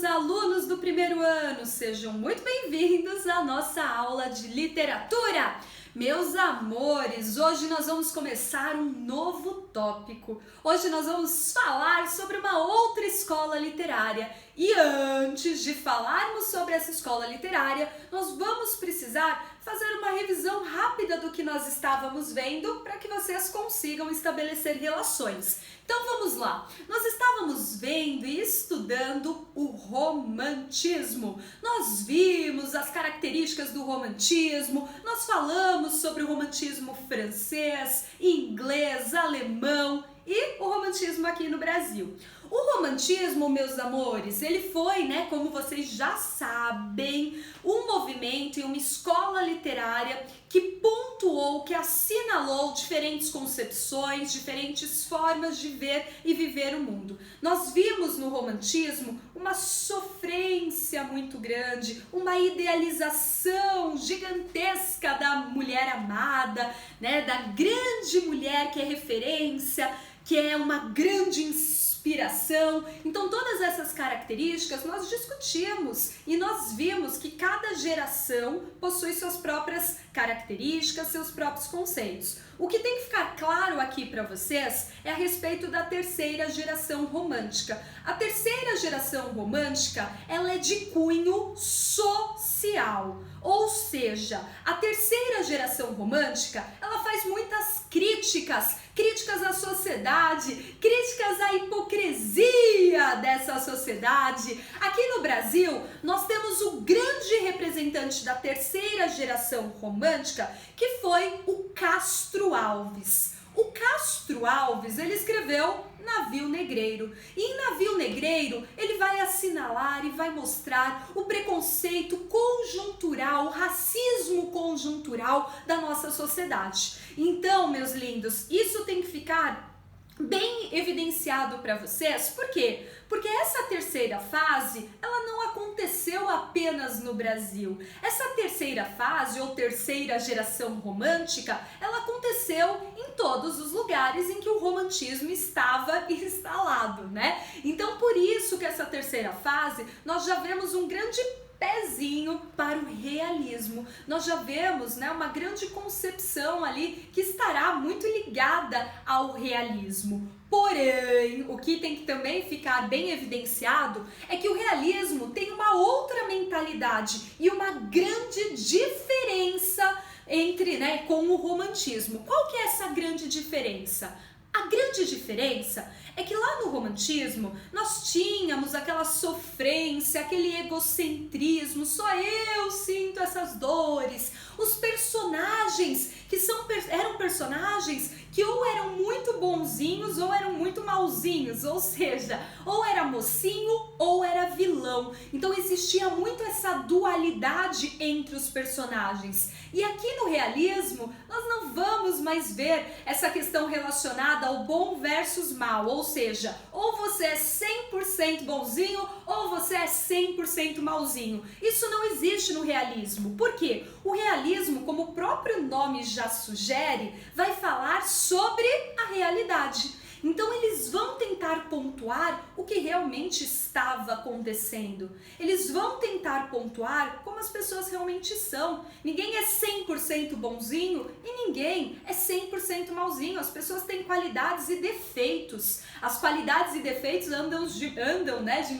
alunos do primeiro ano, sejam muito bem-vindos à nossa aula de literatura. Meus amores, hoje nós vamos começar um novo tópico. Hoje nós vamos falar sobre uma outra escola literária. E antes de falarmos sobre essa escola literária, nós vamos precisar fazer uma revisão rápida do que nós estávamos vendo para que vocês consigam estabelecer relações. Então vamos lá. Nós estávamos vendo e estudando o romantismo. Nós vimos as características do romantismo, nós falamos sobre o romantismo francês, inglês, alemão e o romantismo aqui no Brasil. O romantismo, meus amores, ele foi, como vocês já sabem, um movimento e uma escola literária que pontuou, que assinalou diferentes concepções, diferentes formas de ver e viver o mundo. Nós vimos no romantismo uma sofrência muito grande, uma idealização gigantesca da mulher amada, da grande mulher que é referência, que é uma grande inspiração. Então todas essas características nós discutimos e nós vimos que cada geração possui suas próprias características, seus próprios conceitos. O que tem que ficar claro aqui para vocês é a respeito da terceira geração romântica. A terceira geração romântica, ela é de cunho social, ou seja, a terceira geração romântica, ela faz muitas críticas à sociedade, críticas à hipocrisia dessa sociedade. Aqui no Brasil, nós temos o grande representante da terceira geração romântica, que foi o Castro Alves. O Castro Alves, ele escreveu Navio Negreiro. E em Navio Negreiro, ele vai assinalar e vai mostrar o preconceito conjuntural, o racismo conjuntural da nossa sociedade. Então, meus lindos, isso tem que ficar bem evidenciado para vocês. Por quê? Porque essa terceira fase, ela não aconteceu apenas no Brasil. Essa terceira fase, ou terceira geração romântica, ela aconteceu em todos os lugares em que o romantismo estava instalado, Então, por isso que essa terceira fase, nós já vemos um grande pezinho para o realismo. Nós já vemos uma grande concepção ali que estará muito ligada ao realismo. Porém, o que tem que também ficar bem evidenciado é que o realismo tem uma outra mentalidade e uma grande diferença com o romantismo. Qual que é essa grande diferença? A grande diferença é que lá no romantismo nós tínhamos aquela sofrência, aquele egocentrismo, só eu sinto essas dores. Os personagens que eram personagens que ou eram muito bonzinhos ou eram muito malzinhos, ou seja, ou era mocinho ou era vilão. Então existia muito essa dualidade entre os personagens. E aqui no realismo nós não vamos mais ver essa questão relacionada ao bom versus mal, ou seja, ou você é 100% bonzinho ou você é 100% malzinho. Isso não existe no realismo. Por quê? O realismo, como o próprio nome já sugere, vai falar sobre a realidade. Então eles vão tentar pontuar o que realmente estava acontecendo. Eles vão tentar pontuar como as pessoas realmente são. Ninguém é 100% bonzinho e ninguém é 100% malzinho. As pessoas têm qualidades e defeitos. As qualidades e defeitos andam de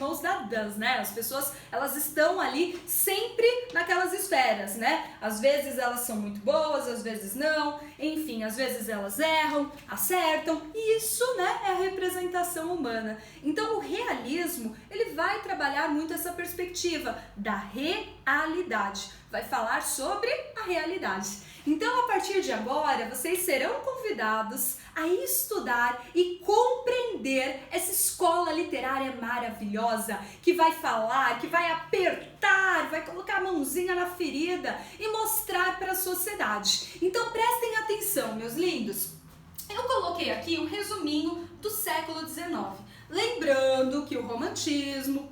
mãos dadas, As pessoas, elas estão ali sempre naquelas esferas, Às vezes elas são muito boas, às vezes não. Enfim, às vezes elas erram, acertam. E isso é a representação humana. Então o realismo, ele vai trabalhar muito essa perspectiva da realidade, vai falar sobre a realidade. Então a partir de agora, vocês serão convidados a estudar e compreender essa escola literária maravilhosa que vai falar, que vai apertar, vai colocar a mãozinha na ferida e mostrar para a sociedade. Então prestem atenção, meus lindos. Eu coloquei aqui um resuminho do século XIX. Lembrando que o romantismo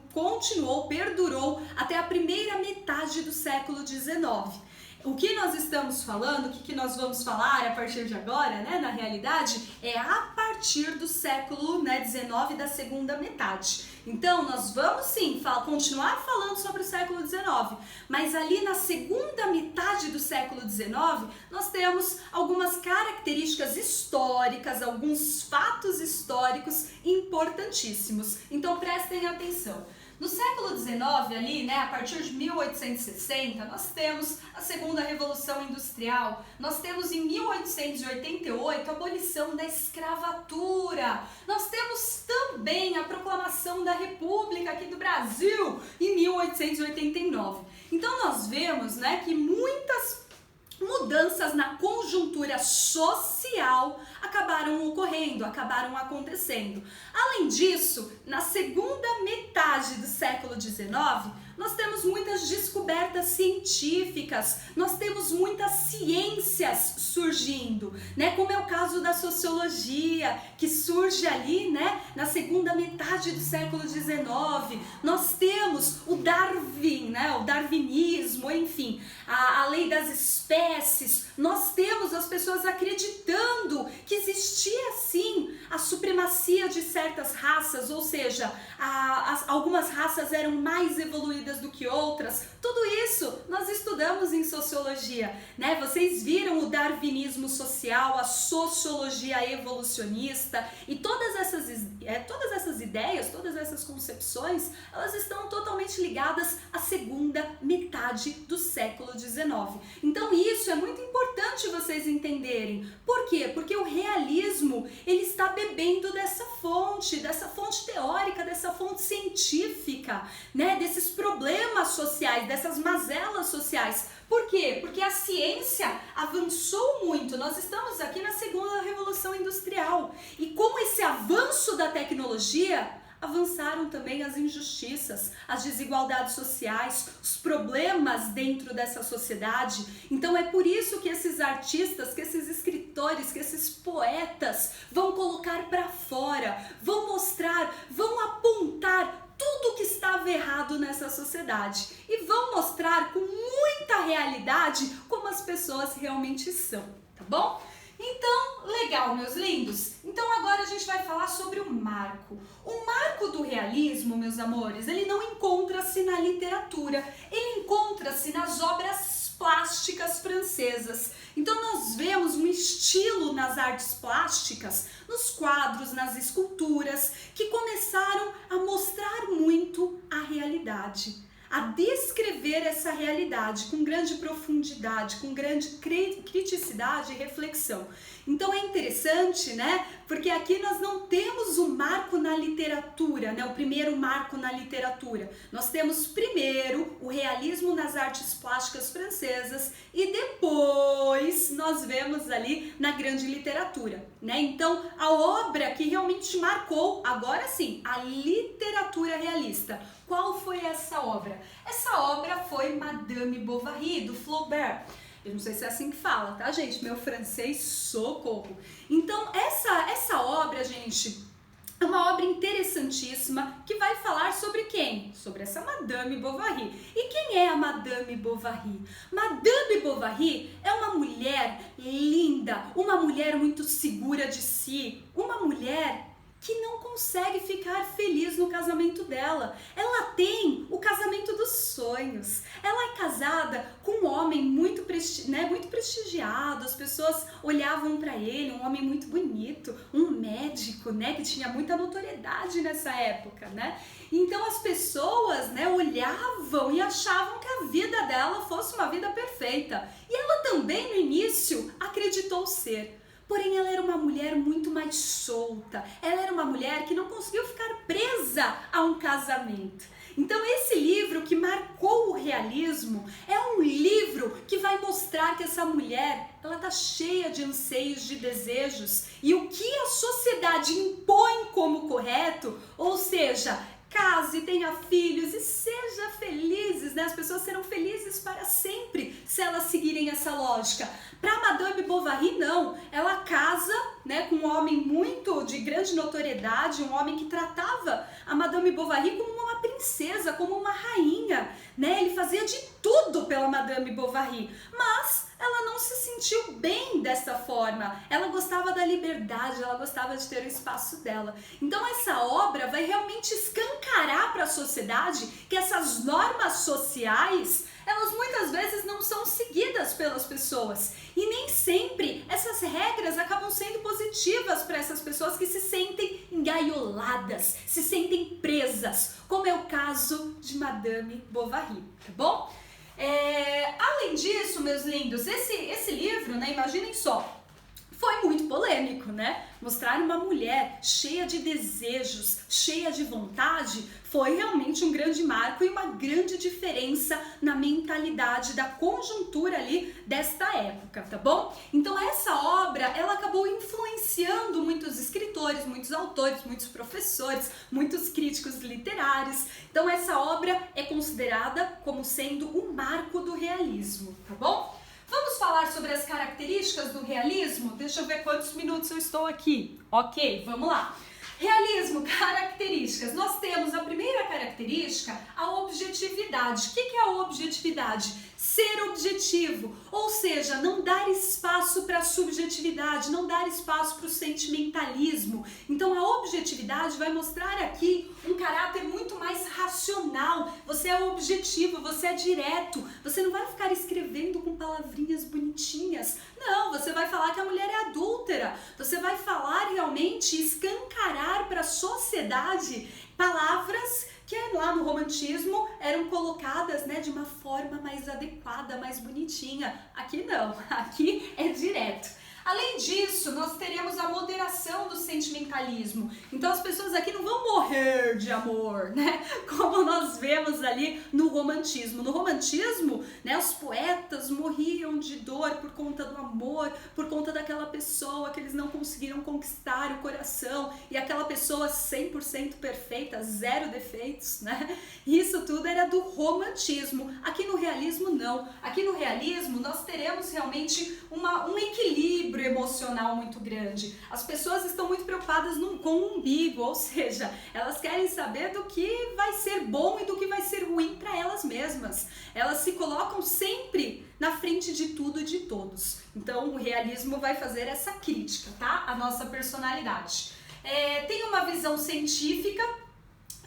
perdurou até a primeira metade do século XIX. o que nós estamos falando, o que nós vamos falar a partir de agora, né, na realidade, é a partir do século, né, 19, da segunda metade. Então, nós vamos sim continuar falando sobre o século 19, mas ali na segunda metade do século 19, nós temos algumas características históricas, alguns fatos históricos importantíssimos. Então, prestem atenção. No século XIX, ali, né, a partir de 1860, nós temos a Segunda Revolução Industrial, nós temos em 1888 a abolição da escravatura, nós temos também a proclamação da República aqui do Brasil em 1889. Então nós vemos, né, que muitas mudanças na conjuntura social acabaram ocorrendo, acabaram acontecendo. Além disso, na segunda metade do século XIX, nós temos muitas descobertas científicas, nós temos muitas ciências surgindo, né? Como é o caso da sociologia, que surge ali, né, na segunda metade do século XIX. Nós temos o Darwin, né, o darwinismo, enfim, a lei das espécies. Nós temos as pessoas acreditando que existia sim a supremacia de certas raças, ou seja, algumas raças eram mais evoluídas do que outras. Tudo isso nós estudamos em sociologia, né? Vocês viram o darwinismo social, a sociologia evolucionista e todas essas ideias, todas essas concepções, elas estão totalmente ligadas à segunda metade do século XIX. Então isso é muito importante vocês entenderem. Por quê? Porque o realismo, ele está bebendo dessa fonte teórica, dessa fonte científica, né? Desses problemas sociais, dessas mazelas sociais. Por quê? Porque a ciência avançou muito. Nós estamos aqui na segunda revolução industrial. E com esse avanço da tecnologia, avançaram também as injustiças, as desigualdades sociais, os problemas dentro dessa sociedade. Então é por isso que esses artistas, que esses escritores, que esses poetas vão colocar para fora, vão mostrar, vão apontar tudo que estava errado nessa sociedade e vão mostrar com muita realidade como as pessoas realmente são, tá bom? Então, legal, meus lindos. Então agora a gente vai falar sobre o marco. O marco do realismo, meus amores, ele não encontra-se na literatura, ele encontra-se nas obras plásticas francesas. Então nós vemos um estilo nas artes plásticas, nos quadros, nas esculturas, que começaram a mostrar muito a realidade, a descrever essa realidade com grande profundidade, com grande criticidade e reflexão. Então é interessante, né? Porque aqui nós não temos o marco na literatura, né? O primeiro marco na literatura. Nós temos primeiro o realismo nas artes plásticas francesas e depois nós vemos ali na grande literatura, né? Então a obra que realmente marcou, agora sim, a literatura realista. Qual foi essa obra? Essa obra foi Madame Bovary, do Flaubert. Eu não sei se é assim que fala, tá, gente? Meu francês, socorro! Então, essa obra, gente, é uma obra interessantíssima que vai falar sobre quem? Sobre essa Madame Bovary. E quem é a Madame Bovary? Madame Bovary é uma mulher linda, uma mulher muito segura de si, uma mulher que não consegue ficar feliz no casamento dela. Ela tem o casamento dos sonhos. Ela é casada com um homem muito prestigiado, as pessoas olhavam para ele, um homem muito bonito, um médico, né, que tinha muita notoriedade nessa época, né? Então as pessoas, né, olhavam e achavam que a vida dela fosse uma vida perfeita. E ela também no início acreditou ser. Porém, ela era uma mulher muito mais solta, ela era uma mulher que não conseguiu ficar presa a um casamento. Então esse livro que marcou o realismo é um livro que vai mostrar que essa mulher, ela tá cheia de anseios, de desejos, e o que a sociedade impõe como correto, ou seja, case, tenha filhos e seja felizes, né? As pessoas serão felizes para sempre se elas seguirem essa lógica. Para Madame Bovary, não. Ela casa, né, com um homem muito de grande notoriedade, um homem que tratava a Madame Bovary como uma princesa, como uma rainha, né? Ele fazia de tudo pela Madame Bovary, mas ela não se sentiu bem dessa forma. Ela gostava da liberdade, ela gostava de ter o espaço dela. Então essa obra vai realmente escancarar para a sociedade que essas normas sociais, elas muitas vezes não são seguidas pelas pessoas. E nem sempre essas regras acabam sendo positivas para essas pessoas que se sentem engaioladas, se sentem presas, como é o caso de Madame Bovary, tá bom? Além disso, meus lindos, esse livro, né, imaginem só, foi muito polêmico, né? Mostrar uma mulher cheia de desejos, cheia de vontade, foi realmente um grande marco e uma grande diferença na mentalidade da conjuntura ali desta época, tá bom? Então essa obra, ela acabou influenciando muitos escritores, muitos autores, muitos professores, muitos críticos literários. Então essa obra é considerada como sendo um marco do realismo, tá bom? Vamos falar sobre as características do realismo? Deixa eu ver quantos minutos eu estou aqui. Ok, vamos lá. Realismo, características. Nós temos a primeira característica, a objetividade. O que é a objetividade? Ser objetivo, ou seja, não dar espaço para a subjetividade, não dar espaço para o sentimentalismo. Então a objetividade vai mostrar aqui um caráter muito mais racional. Você é objetivo, você é direto, você não vai ficar escrevendo com palavrinhas bonitinhas. Não, você vai falar que a mulher é adúltera, você vai falar realmente, escancarar para a sociedade palavras que lá no romantismo eram colocadas, né, de uma forma mais adequada, mais bonitinha. Aqui não, aqui é direto. Além disso, nós teremos a moderação do sentimentalismo. Então as pessoas aqui não vão morrer de amor, né? Como nós vemos ali no romantismo. No romantismo, né, os poetas morriam de dor por conta do amor, por conta daquela pessoa que eles não conseguiram conquistar o coração, e aquela pessoa 100% perfeita, zero defeitos, né? Isso tudo era do romantismo. Aqui no realismo não. Aqui no realismo nós teremos realmente um equilíbrio emocional muito grande. As pessoas estão muito preocupadas com o umbigo, ou seja, elas querem saber do que vai ser bom e do que vai ser ruim para elas mesmas. Elas se colocam sempre na frente de tudo e de todos. Então o realismo vai fazer essa crítica, tá? A nossa personalidade. Tem uma visão científica,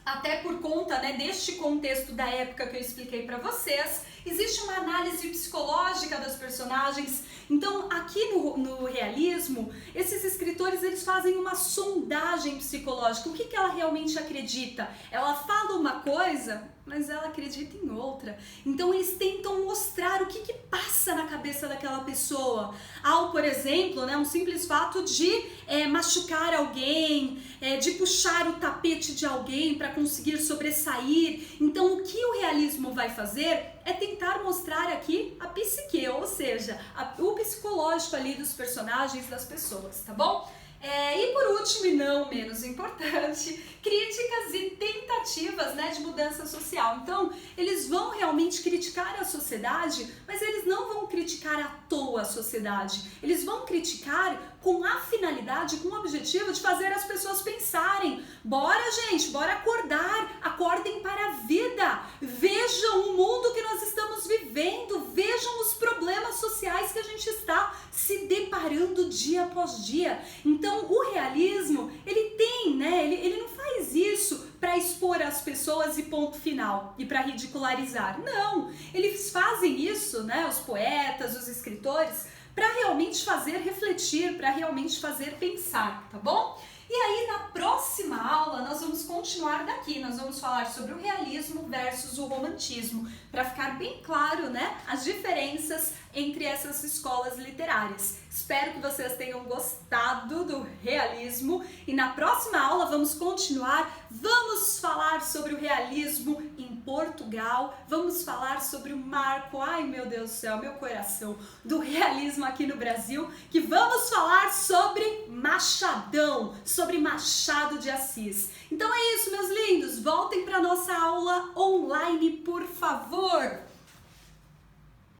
até por conta, né, deste contexto da época que eu expliquei para vocês. Existe uma análise psicológica das personagens. Então aqui no realismo, esses escritores eles fazem uma sondagem psicológica. O que ela realmente acredita? Ela fala uma coisa, mas ela acredita em outra. Então eles tentam mostrar o que passa na cabeça daquela pessoa. Ao, por exemplo, né, um simples fato de machucar alguém, de puxar o tapete de alguém para conseguir sobressair. Então o que o realismo vai fazer é tentar mostrar aqui a psique, ou seja, o psicológico ali dos personagens, das pessoas, tá bom? E por último, e não menos importante, críticas e tentativas, né, de mudança social. Então, eles vão realmente criticar a sociedade, mas eles não vão criticar à toa a sociedade. Eles vão criticar com a finalidade, com o objetivo de fazer as pessoas pensarem. Bora, gente, bora acordar, acordem para a vida. Vejam o mundo que nós estamos vivendo, vejam os problemas sociais que a gente está se deparando dia após dia. Então, o realismo, ele tem, né, ele não faz isso para expor as pessoas e ponto final, e para ridicularizar. Não, eles fazem isso, né, os poetas, os escritores, para realmente fazer refletir, para realmente fazer pensar, tá bom? E aí na próxima aula nós vamos continuar daqui, nós vamos falar sobre o realismo versus o romantismo, para ficar bem claro, né, as diferenças entre essas escolas literárias. Espero que vocês tenham gostado do realismo e na próxima aula vamos continuar, vamos falar sobre o realismo em Portugal, vamos falar sobre o marco, ai meu Deus do céu, meu coração, do realismo aqui no Brasil, que vamos falar sobre Machadão, sobre Machado de Assis. Então é isso, meus lindos, voltem para nossa aula online, por favor!